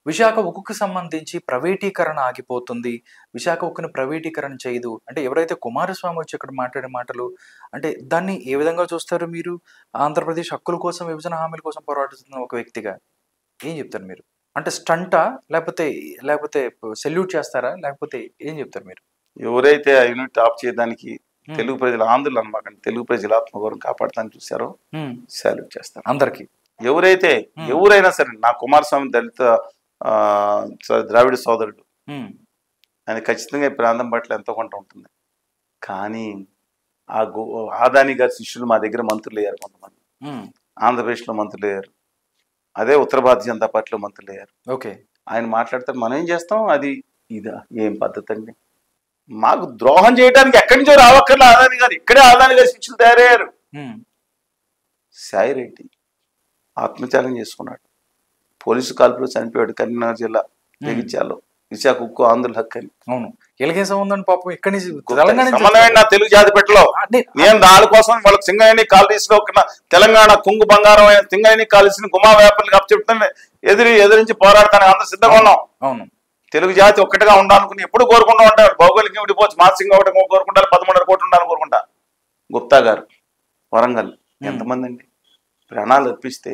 విశాఖ ఉక్కుకు సంబంధించి ప్రైవేటీకరణ ఆగిపోతుంది. విశాఖ ఉక్కుని ప్రైవేటీకరణ చేయదు. అంటే ఎవరైతే కుమారస్వామి వచ్చి ఇక్కడ మాట్లాడే మాటలు అంటే దాన్ని ఏ విధంగా చూస్తారు మీరు? ఆంధ్రప్రదేశ్ హక్కుల కోసం, విభజన హామీల కోసం పోరాడుతున్న ఒక వ్యక్తిగా ఏం చెప్తారు మీరు? అంటే స్టంటా? లేకపోతే సెల్యూట్ చేస్తారా? లేకపోతే ఏం చెప్తారు మీరు? ఎవరైతే ఆ యూనిట్ ఆఫ్ చేయడానికి తెలుగు ప్రజల ఆందోళన అనమాట, తెలుగు ప్రజల ఆత్మగౌరవం కాపాడటానికి చూశారో సాల్యూట్ చేస్తారు అందరికి. ఎవరైనా సరే, నా కుమారస్వామి దళిత ద్రావిడ సోదరుడు, ఆయన ఖచ్చితంగా ఈ ప్రాంతం పట్ల ఎంతో కొంత ఉంటుంది. కానీ ఆదాని గారి శిష్యులు మా దగ్గర మంత్రులు అయ్యారు, కొంతమంది ఆంధ్రప్రదేశ్లో మంత్రులు అయ్యారు, అదే ఉత్తర భారతీయ జనతా పార్టీలో మంత్రులు అయ్యారు. ఓకే, ఆయన మాట్లాడతారు, మనం ఏం చేస్తాం, అది ఇదా ఏం పద్ధతి అండి? మాకు ద్రోహం చేయడానికి ఎక్కడి నుంచో రావక్కర్లే ఆదాని గారు, ఇక్కడే ఆదాని గారి శిష్యులు తయారయ్యారు. సాయిరెడ్డి ఆత్మత్యాగం చేసుకున్నాడు, పోలీసు కాల్పులో చనిపోయాడు కరీంనగర్ జిల్లా జగిత్యాలలో. విశాఖ ఉక్కు ఆంధ్రుల హక్కు అని. అవును, ఎలాగే సంబంధం పాపం ఇక్కడి నుంచి సమన్వయం తెలుగు జాతి పెట్టలో నేను దాని కోసం వాళ్ళకి సింగరేణి కాలనీస్ లో తెలంగాణ కుంగు బంగారం అయిన సింగరేణి కాలనీస్ గుమా వ్యాపారులకు అప్పచెప్తాను, ఎదిరించి పోరాడతాను, అందరూ సిద్ధంగా ఉన్నాం. అవును, తెలుగు జాతి ఒక్కటిగా ఉండాలనుకుని ఎప్పుడు కోరుకుంటూ ఉంటారు. భౌగోళికంగా విడిపోవచ్చు, మాసింగ్ ఒకటి కోరుకుంటారు, 13.5 కోట్లు ఉండాలని కోరుకుంటా. గుప్తా గారు వరంగల్ ఎంతమంది అండి ప్రాణాలు అర్పిస్తే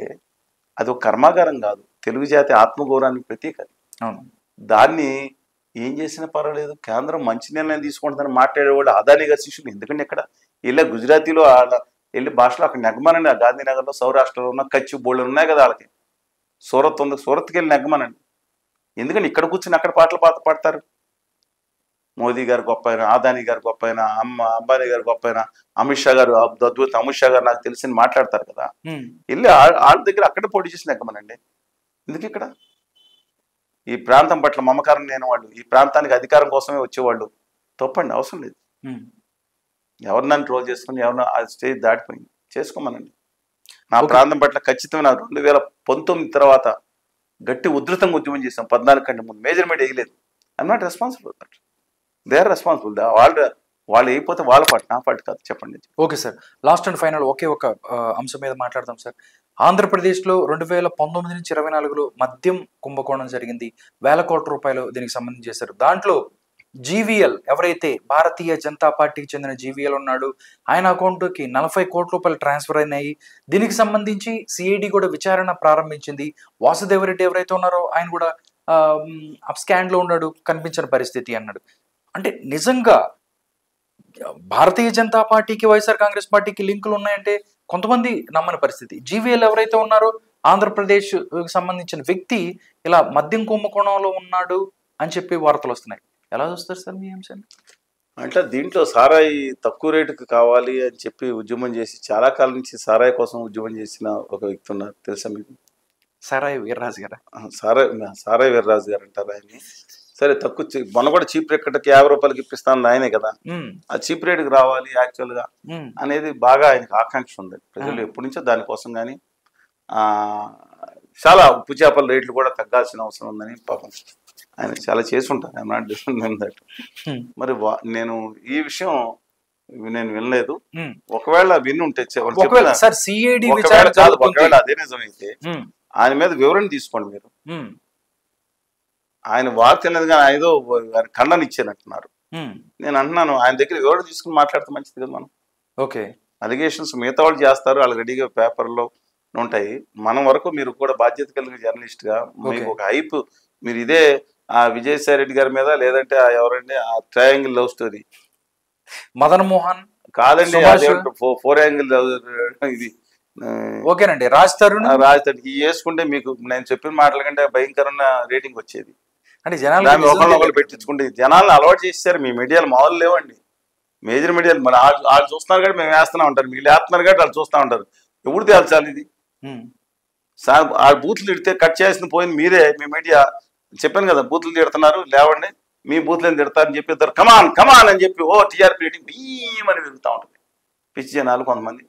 అది ఒక కర్మాగారం కాదు, తెలుగు జాతి ఆత్మగౌరవానికి ప్రతీక. దాన్ని ఏం చేసినా పర్వాలేదు, కేంద్రం మంచి నిర్ణయం తీసుకుంటుందని మాట్లాడేవాళ్ళు ఆదాని గారి శిష్యులు. ఎందుకంటే ఇక్కడ ఇలా గుజరాతీలో వెళ్ళి భాషలో అక్కడ నెగ్గమనండి. ఆ గాంధీనగర్లో, సౌరాష్ట్రలో ఉన్న కచ్చి బోళ్ళు ఉన్నాయి కదా వాళ్ళకి. సూరత్ ఉంది, సూరత్కి వెళ్ళి నెగ్గమనండి. ఎందుకంటే ఇక్కడ కూర్చుని అక్కడ పాటలు పాడతారు. మోదీ గారు గొప్ప అయినా, ఆదాని గారు గొప్ప అయినా, అంబానీ గారు గొప్ప అయినా, అమిత్ షా గారు అద్భుత, అమిత్ షా గారు నాకు తెలిసి మాట్లాడతారు కదా. వెళ్ళి వాళ్ళ దగ్గర అక్కడ పోటీ చేసి నెగ్గమనండి. ఎందుకు ఇక్కడ ఈ ప్రాంతం పట్ల మమకారం లేని వాళ్ళు, ఈ ప్రాంతానికి అధికారం కోసమే వచ్చేవాళ్ళు తప్పండి, అవసరం లేదు. ఎవరినని ట్రోల్ చేసుకుని ఎవరిన ఆ స్టేజ్ దాటిపోయింది, చేసుకోమనండి. నా ప్రాంతం పట్ల ఖచ్చితమైన 2019 తర్వాత గట్టి ఉధృతంగా ఉద్యమం చేసాం. 14 కంటే ముందు మెజర్మెంట్ వేయలేదు. I'm not responsible that, they are responsible. వాళ్ళు అయిపోతే వాళ్ళ పాటు, నా పాటు కాదు. చెప్పండి. Okay sir, last and final ఒకే ఒక అంశం మీద మాట్లాడదాం సార్. ఆంధ్రప్రదేశ్లో 2019 నుంచి 24లో మద్యం కుంభకోణం జరిగింది. వేల కోట్ల రూపాయలు దీనికి సంబంధించి చేశారు. దాంట్లో జీవీఎల్ ఎవరైతే భారతీయ జనతా పార్టీకి చెందిన జీవీఎల్ ఉన్నాడు, ఆయన అకౌంట్కి 40 కోట్ల రూపాయలు ట్రాన్స్ఫర్ అయినాయి. దీనికి సంబంధించి సిఐడి కూడా విచారణ ప్రారంభించింది. వాసుదేవరెడ్డి ఎవరైతే ఉన్నారో ఆయన కూడా అప్ స్కాండ్లో ఉన్నాడు, కనిపించిన పరిస్థితి అన్నాడు. అంటే నిజంగా భారతీయ జనతా పార్టీకి, వైఎస్ఆర్ కాంగ్రెస్ పార్టీకి లింకులు ఉన్నాయంటే కొంతమంది నమ్మని పరిస్థితి. జీవీఎల్ ఎవరైతే ఉన్నారో ఆంధ్రప్రదేశ్ సంబంధించిన వ్యక్తి ఇలా మద్యం కుంభకోణంలో ఉన్నాడు అని చెప్పి వార్తలు వస్తున్నాయి. ఎలా చూస్తారు సార్ మీ అంశాన్ని? అంటే దీంట్లో సారాయి తక్కువ రేటుకు కావాలి అని చెప్పి ఉద్యమం చేసి చాలా కాలం నుంచి సారాయి కోసం ఉద్యమం చేసిన ఒక వ్యక్తి ఉన్నారు, తెలుసా మీకు? సారాయి వీర్రాజు గారు. సారాయి వీర్రాజు గారు అంటారు ఆయన్ని. సరే, తక్కువ మొన్న కూడా చీప్ రేట్కి 50 రూపాయలకి ఇప్పిస్తాను ఆయనే కదా. ఆ చీప్ రేటుకి రావాలి యాక్చువల్ గా అనేది బాగా ఆయనకు ఆకాంక్ష ఉంది. ప్రజలు ఎప్పటి నుంచో దానికోసం. కానీ చాలా ఉప్పు చేపల రేట్లు కూడా తగ్గాల్సిన అవసరం ఉందని పాపం ఆయన చాలా చేసి ఉంటారు. I'm not different that. మరి నేను ఈ విషయం నేను వినలేదు. ఒకవేళ విని ఉంటే ఒకవేళ అదే నిజమైతే ఆయన మీద వివరణ తీసుకోండి మీరు. ఆయన వార్త అనేది కానీ ఏదో ఖండన ఇచ్చానంటున్నారు. నేను అంటున్నాను, ఆయన దగ్గర వివరణ తీసుకుని మాట్లాడితే మంచిది కదా. మనం ఓకే అలిగేషన్స్ మిగతా వాళ్ళు చేస్తారు, వాళ్ళు రెడీగా పేపర్లో ఉంటాయి. మనం వరకు మీరు కూడా బాధ్యత కలిగిన జర్నలిస్ట్ గా మీకు ఒక హైప్, మీరు ఇదే ఆ విజయసాయి రెడ్డి గారి మీద, లేదంటే ఎవరండి ఆ triangle love story Madan Mohan కాదండి, 4 యాంగిల్ ఇది ఓకేనండి, రాజ్ తరుణ్ వేసుకుంటే మీకు నేను చెప్పిన మాటల కంటే భయంకరమైన రేటింగ్ వచ్చేది. అంటే జనాలు ఒకళ్ళు పెట్టించుకుంటే జనాలను అలవాటు చేశారు. మీ మీడియాలు మామూలు లేవండి, మేజర్ మీడియాలు. మరి వాళ్ళు చూస్తున్నారు కాబట్టి మేము వేస్తూనే ఉంటారు, మీరు వేస్తున్నారు కాబట్టి వాళ్ళు చూస్తూ ఉంటారు. ఎప్పుడు తేల్చాలి ఇది? ఆ బూతులు తిడితే కట్ చేసిన పోయింది మీరే. మీ మీడియా చెప్పాను కదా, బూతులు తిడుతున్నారు, లేవండి మీ బూతులు తిడతారని చెప్పి ఇద్దరు కమాన్ అని చెప్పి టీఆర్పీ రేటింగ్ భీమని పెరుగుతూ ఉంటుంది. పిచ్చి జనాలు కొంతమంది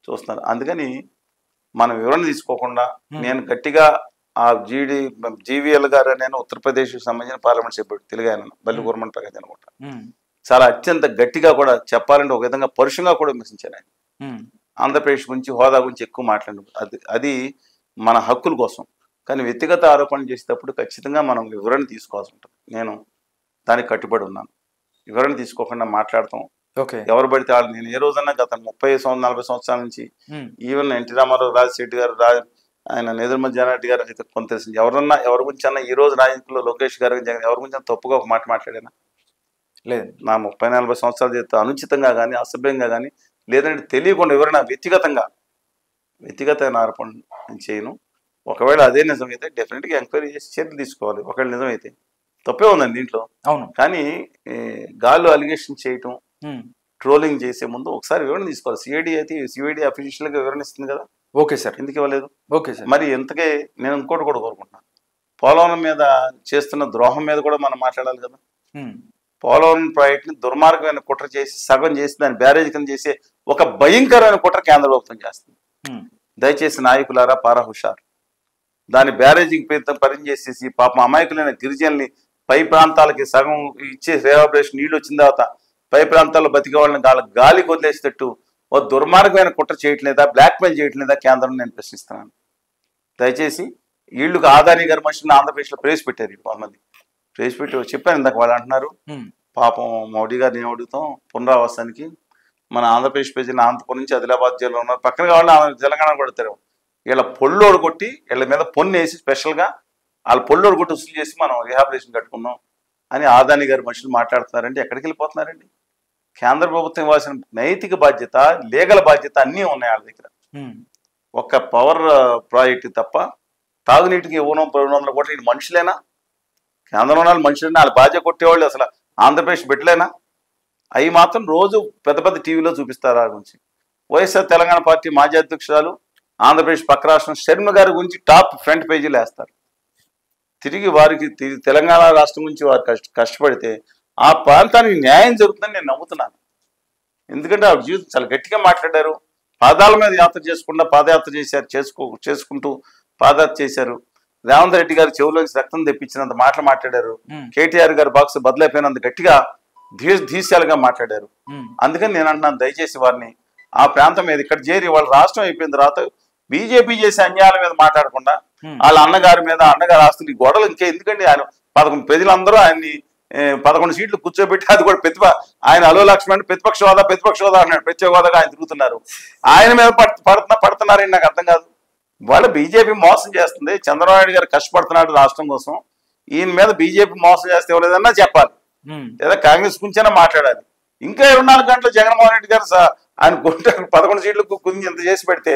చూస్తున్నారు. అందుకని మనం వివరణ తీసుకోకుండా నేను గట్టిగా ఆ జీవీఎల్ గారు నేను ఉత్తరప్రదేశ్ సంబంధించిన పార్లమెంట్ సభ్యుడు, తెలుగు ఆయన, బల్లి గవర్నమెంట్ ప్రగతి అనుకుంటా. చాలా అత్యంత గట్టిగా కూడా చెప్పాలంటే ఒక విధంగా పరుషంగా కూడా విమర్శించారు ఆయన. ఆంధ్రప్రదేశ్ గురించి, హోదా గురించి ఎక్కువ మాట్లాడు. అది మన హక్కుల కోసం. కానీ వ్యక్తిగత ఆరోపణలు చేసేటప్పుడు ఖచ్చితంగా మనం వివరణ తీసుకోవాల్సి ఉంటుంది. నేను దానికి కట్టుబడి ఉన్నాను. వివరణ తీసుకోకుండా మాట్లాడతాం ఓకే. ఎవరు పడితే వాళ్ళు. నేను ఏ రోజన్నా గత 30-40 సంవత్సరాల నుంచి ఈవెన్ ఎన్టీ రామారావు, రాజశేఖర్ గారు, ఆయన నేదురుమల్లి జానారెడ్డి గారు అయితే కొంత తెలిసింది. ఎవరన్నా ఎవరి గురించి అన్నా ఈ రోజు రాజకీయాల్లో లోకేష్ గారు, జగన్ ఎవరి గురించి తప్పుగా ఒక మాట మాట్లాడానా? లేదు. నా 30-40 సంవత్సరాలు చేస్తే అనుచితంగా కానీ అసభ్యంగా కానీ లేదంటే తెలియకుండా ఎవరైనా వ్యక్తిగతమైన ఆరోపణ నేను చేయను. ఒకవేళ అదే నిజమైతే డెఫినెట్గా ఎంక్వైరీ చేసి చర్యలు తీసుకోవాలి. ఒకవేళ నిజమైతే తప్పే ఉందండి దీంట్లో. అవును. కానీ గాల్లో అలిగేషన్ చేయటం, ట్రోలింగ్ చేసే ముందు ఒకసారి వివరణ తీసుకోవాలి. సిఐడి అయితే సిఐడి అఫీషియల్గా వివరణ ఇస్తుంది కదా. Okay sir. ఎందుకు ఇవ్వలేదు? Okay sir. మరి ఎంతకే నేను ఇంకోటి కూడా కోరుకుంటున్నాను, పోలవరం మీద చేస్తున్న ద్రోహం మీద కూడా మనం మాట్లాడాలి కదా. పోలవరం ప్రాజెక్ట్ని దుర్మార్గమైన కుట్ర చేసి సగం చేసి దాన్ని బ్యారేజ్ కింద చేసే ఒక భయంకరమైన కుట్ర కేంద్ర ప్రభుత్వం చేస్తుంది. దయచేసి నాయకులారా పారా హుషారు. దాని బ్యారేజీకి పరిచేసేసి పాపం అమాయకులైన గిరిజనుల్ని పై ప్రాంతాలకి సగం ఇచ్చే రిహాబిలిటేషన్ నీళ్ళు వచ్చిన తర్వాత పై ప్రాంతాల్లో బతికే వాళ్ళని గాలికి వదిలేసేటట్టు ఓ దుర్మార్గమైన కుట్ర చేయట్లేదా, బ్లాక్మెయిల్ చేయట్లేదా కేంద్రం నేను ప్రశ్నిస్తున్నాను. దయచేసి వీళ్ళకి ఆదాని గారి మనుషులను ఆంధ్రప్రదేశ్లో ప్రవేశపెట్టారు. కొంతమంది ప్రవేశపెట్టి చెప్పాను ఇందాక వాళ్ళు అంటున్నారు పాపం మోడీ గారిని ఏం అడుగుతాం పునరావాసానికి. మన ఆంధ్రప్రదేశ్ ప్రజలు అనంతపురం నుంచి ఆదిలాబాద్ జిల్లాలో ఉన్నారు, పక్కన కావాలి తెలంగాణ కొడతారు. వీళ్ళ పొల్లోడు కొట్టి వీళ్ళ మీద పొన్ను వేసి స్పెషల్గా వాళ్ళ పొల్లోడు కొట్టి వసూలు చేసి మనం రిహాబిలిటేషన్ కట్టుకున్నాం అని ఆదాని గారి మనుషులు మాట్లాడుతున్నారంటే ఎక్కడికి వెళ్ళిపోతున్నారండి? కేంద్ర ప్రభుత్వం ఇవ్వాల్సిన నైతిక బాధ్యత, లీగల్ బాధ్యత అన్నీ ఉన్నాయి వాళ్ళ దగ్గర. ఒక్క పవర్ ప్రాజెక్ట్ తప్ప తాగునీటికి 200 కోట్లు ఇది మనుషులేనా? కేంద్రంలో వాళ్ళు మనుషులేనా? వాళ్ళు బాధ్యత కొట్టేవాళ్ళు అసలు ఆంధ్రప్రదేశ్ బిడ్డలేనా? అవి మాత్రం రోజు పెద్ద పెద్ద టీవీలో చూపిస్తారు. ఆ గురించి వైఎస్ఆర్ తెలంగాణ పార్టీ మాజీ అధ్యక్షురాలు ఆంధ్రప్రదేశ్ పక్క రాష్ట్రం షర్మిల గారి గురించి టాప్ ఫ్రంట్ పేజీలు వేస్తారు. తిరిగి వారికి తెలంగాణ రాష్ట్రం గురించి వారు కష్టపడితే ఆ ప్రాంతానికి న్యాయం జరుగుతుందని నేను నమ్ముతున్నాను. ఎందుకంటే ఆ జీవితం చాలా గట్టిగా మాట్లాడారు. పాదాల మీద యాత్ర చేసుకుంటూ పాదయాత్ర చేశారు, చేసుకుంటూ పాదయాత్ర చేశారు. రేవంత్ రెడ్డి గారు చెవులోంచి రక్తం తెప్పించినంత మాటలు మాట్లాడారు. కేటీఆర్ గారు బాక్స్ బదులైపోయినంత గట్టిగా ధీశాలుగా మాట్లాడారు. అందుకని నేను అంటున్నాను, దయచేసి వారిని ఆ ప్రాంతం మీద ఇక్కడ చేరి వాళ్ళ రాష్ట్రం అయిపోయిన తర్వాత బీజేపీ చేసే అన్యాయాల మీద మాట్లాడకుండా వాళ్ళ అన్నగారి మీద అన్నగారి ఆస్తులు గొడవలు ఇంకే ఎందుకండి? ఆయన 11 ప్రజలందరూ ఆయన్ని 11 సీట్లు కూర్చోబెట్టి అది కూడా ఆయన అలో లక్ష్మణ్ ప్రతిపక్ష హోదా అన్నాడు. ప్రత్యేక హోదాగా ఆయన తిరుగుతున్నారు. ఆయన మీద పడుతున్నారని నాకు అర్థం కాదు. వాళ్ళు బీజేపీ మోసం చేస్తుంది. చంద్రబాబు నాయుడు గారు కష్టపడుతున్నాడు రాష్ట్రం కోసం. ఈయన మీద బీజేపీ మోసం చేస్తే ఎవరేదన్నా చెప్పాలి, లేదా కాంగ్రెస్ గురించైనా మాట్లాడాలి. ఇంకా 24 గంటలు జగన్మోహన్ రెడ్డి గారు ఆయన 11 సీట్లు కుదించి ఇంత చేసి పెడితే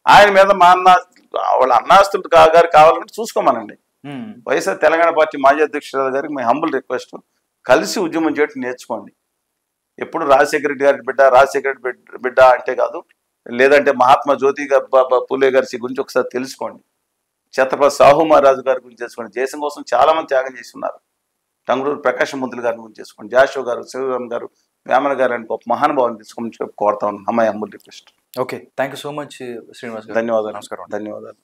ఆయన మీద మా అన్న వాళ్ళ అన్నాస్తులు గారు కావాలంటే చూసుకోమనండి. వైఎస్ఆర్ తెలంగాణ పార్టీ మాజీ అధ్యక్షురాలు గారికి మీ హంబుల్ రిక్వెస్ట్, కలిసి ఉద్యమం చేయడం నేర్చుకోండి. ఎప్పుడు రాజశేఖర రెడ్డి గారి బిడ్డ అంటే కాదు, లేదంటే మహాత్మా జ్యోతి పూలే గారి గురించి ఒకసారి తెలుసుకోండి. ఛత్రపతి సాహు మహారాజు గారి గురించి తెలుసుకోండి. దేశం కోసం చాలా మంది త్యాగం చేస్తున్నారు. టంగుటూరి ప్రకాశం పంతులు గారి గురించి చేసుకోండి. జాషో గారు, శివరామ్ గారు, వేమన గారు అని గొప్ప మహానుభావాన్ని తీసుకోమని కోరుతా ఉన్నాను. అమ్మాయి humble request. Okay, thank you so much Srinivas గారు. ధన్యవాదాలు. నమస్కారం. ధన్యవాదాలు.